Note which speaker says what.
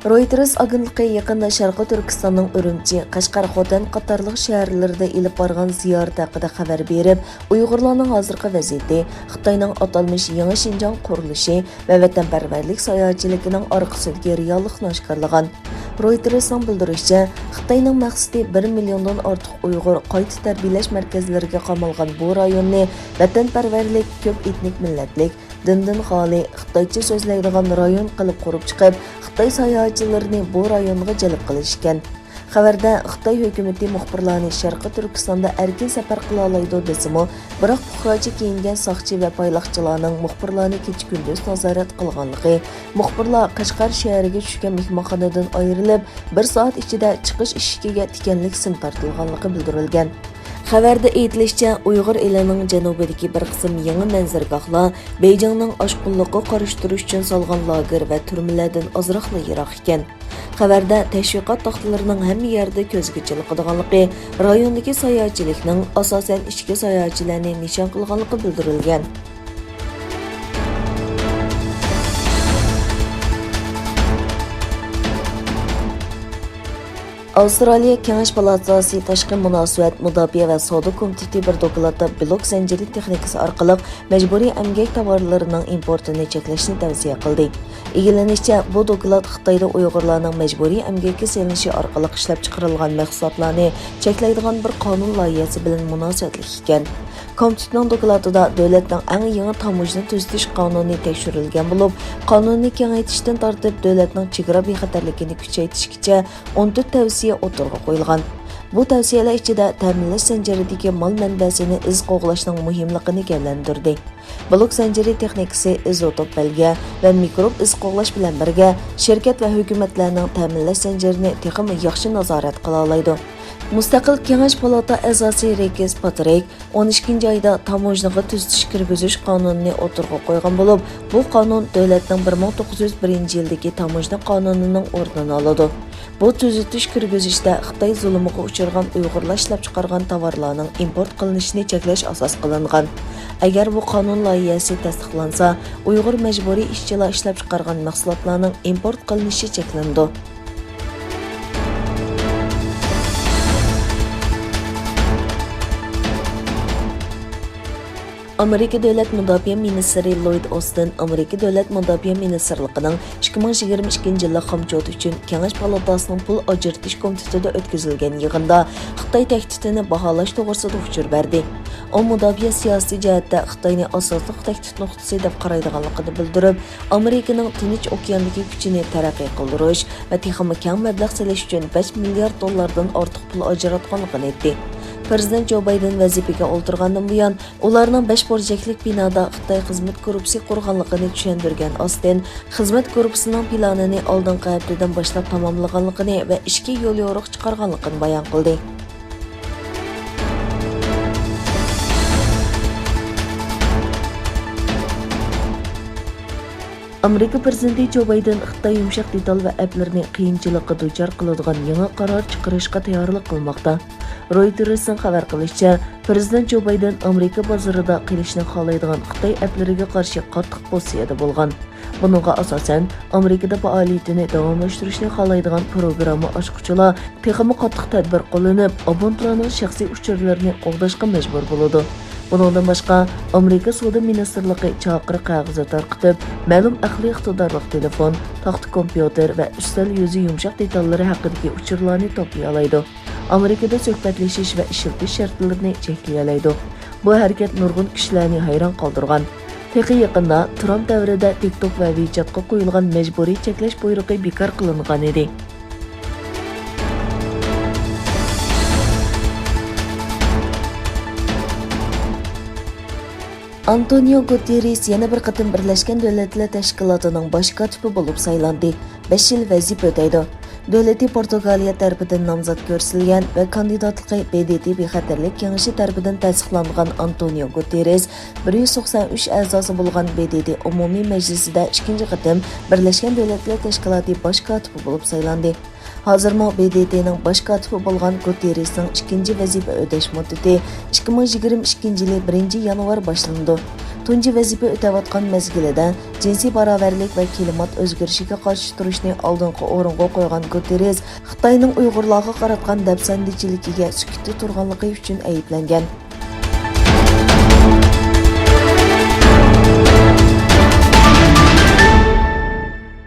Speaker 1: رويتېرس ئاگېنتلىقى yaqında Şərqi Türkistanның Ürümçi, Qashqar, Xotan qatarlıq şəhərlərdə ilib barğan ziyaret haqida xəbər berib, Uyğurlarning hozirgi vaziyati, Xitayning atalmış Yeni Şinjan qurilishi və vətənpərvərlik sayohatçilikining orqasidagi reallikni oshkorlagan. Roytersning bildirishicha, Xitayning maqsadi 1 milliondan ortiq Uyg'ur qayta tarbiyalash markazlariga qamalgan bu rayonni vətənpərvərlik, ko'p etnik millatlik, dindan xoli, Xitoycha so'zlaydigan rayon qilib qurib chiqib, Xitoy sayohatchilarini bu rayonga jalb qilish ekan. Xabarda Xitoy hukumati muxbirlarni Sharqi Turkistonda erkin safar qila oladi desimi, biroq puxrochi kiyingan soqchi va payloqchilarning muxbirlarni kecha-kunduz nazorat qilganligi, muxbirlar Qashqar shahriga tushgan mehmonxonadan ayrilib, 1 soat ichida chiqish eshigiga tikanlik sim tortilganligi bildirilgan. Xabarda aytilishicha, Uyg'ur elining janubidagi bir qism yangi manzargohlar Beyjingning oshqunliqqa qarshi turish uchun solgan lager va turmalardan ozroqla yiroq ekan. Xabarda tashviqot taxtalarining hamma yerda ko'zga chalinadiganligi, rayondagi sayohatchilikning asosan ichki sayohatchilarni nishon qilganligi bildirilgan. Avustraliya Kengash palatasi tashqi munosabat, mudofaa va savdo komiteti bir dokladda blok zanjiri texnikasi orqali majburiy əmgək tovarlarining importini cheklashni tavsiya qildi. Egilanishicha, bu doklad Xitoyda Uyg'urlarning majburiy əmgəkka selinishi orqali ishlab chiqarilgan mahsulotlarni cheklaydigan bir qonun loyihasi bilan munosabatli ekan. Komitetning dokladida davlatning eng yangi tamojni tuzitish qonuni tekshirilgan bo'lib, qonunni kengaytirishdan tortib davlatning chegara bexatarligini kuchaytirishgacha 14 tavsiya o'tirg'a qo'yilgan. Bu tavsiyalar ichida ta'minlash zanjiridagi mol manbasini iz qo'g'lashning muhimligini gavlandirdi. Blok zanjiri texnikasi izotop belga va mikrob iz qo'g'lash bilan birga shirkat va hukumatlarning ta'minlash zanjirini texnik yaxshi nazorat qila oladi. Mustaqil Kengash palata a'zosi Rekes Patrek 12 oyda tamojniga tuzitish kirgizish qonunini o'tirg'a qo'ygan bo'lib, bu qonun davlatning 1901-yildagi tamojna qonunining o'rnini oladi. Bu tuzitish kirgizishda Xitoy zulmiga uchirgan Uyg'urlar ishlab chiqargan tovarlarning import qilinishini cheklash asos qilingan. Agar bu qonun loyihasi tasdiqlansa, Uyg'ur majburiy ishchilar ishlab chiqargan mahsulotlarning import qilinishi cheklandi. Amerika Davlat Mudofaa Ministri Lloyd Austin Amerika Davlat Mudofaa Ministrligining 2022-yillik xamchot uchun Kengash palatasining pul ajratish komitetida o'tkazilgan yig'inda Xitoy tahdidini baholash to'g'risida uchur berdi. O mudofaa siyosiy jihatda Xitoyni asosli tahdid nuqtasi deb qaraydiganligini bildirib, Amerikaning Tinch okeandagi kuchini taraqqiy qildirish va texnik keng mablag' solish uchun 5 milliard dollardan ortiq pul ajratganligini aytdi. Prezident Joe Biden vazifaga o'ltirgandan buyon ularning 5 burchaklik binoda Xitoy xizmat korpusi qurganligini tushuntirgan Austin, xizmat korpusining planini oldingi haftadan boshlab tamomlaganligini va ishga yo'l yo'riq chiqarganligini bayon qildi. Amerika prezidenti Joe Biden Xitoy yumshoq detal va applarni qiyinchilikqa duchor qiladigan yangi qaror chiqarishga tayyorlik qilmoqda. Roytersning xabar qilishicha, prezident Joe Biden Amerika bozorida qilishni xohlaydigan Xitoy applariga qarshi qattiq pozitsiyada bo'lgan. Buningga asosan, Amerikada faoliyatini davomlashtirishni xohlaydigan programma ochquchilar texnik qattiq tadbir qo'llanib, abonentlarning shaxsiy uchurlarini qo'g'dashga majbur bo'ladi. Bundan boshqa, Amerika Savdo Ministrligi chaqiriq qog'ozi tarqatib, ma'lum aqliy iqtidorli telefon, taxt kompyuter va ustal yuzi yumshoq detallari haqidagi uchurlarni to'play oladi. Amerikada suhbatlashish va ishlatish shartlarini cheklay oladi. Bu harakat nurg'un kishilarni hayron qoldirgan. Texi yaqinda Trump davrida TikTok va WeChatga qo'yilgan majburiy cheklash buyrug'i bekor qilingan edi. ئانتونىيو گۇتېررېس yana bir qatim Birleşken Devletler Teşkilatı'nın baş katibi bulup saylandı. 5 yıl vazife öteydi. Devleti Portugaliya tarafidan namzat ko'rsatilgan ve kandidatlığı BDT bexatarlik kengashi tarafidan tasdiqlangan Antonio Guterres 193 a'zosi bo'lgan BDT umumiy majlisida 2. qatim Birleşken Devletler Teşkilatı baş katibi bulup saylandı. Hozirmi BDT'ning baş katibi bo'lgan Guterresning 2. vazifa o'tash muddati 2022 yili 1 yanvar boshlandi. tunji vazifa o'tayotgan mezgilida jinsiy barobarlik va klimat o'zgarishiga qarshi turishni oldingi o'ringa qo'ygan gۇتېررېس Xitoyning Uyg'urlarga qaratgan dafsandichiligiga sukutda turganligi uchun ayblangan.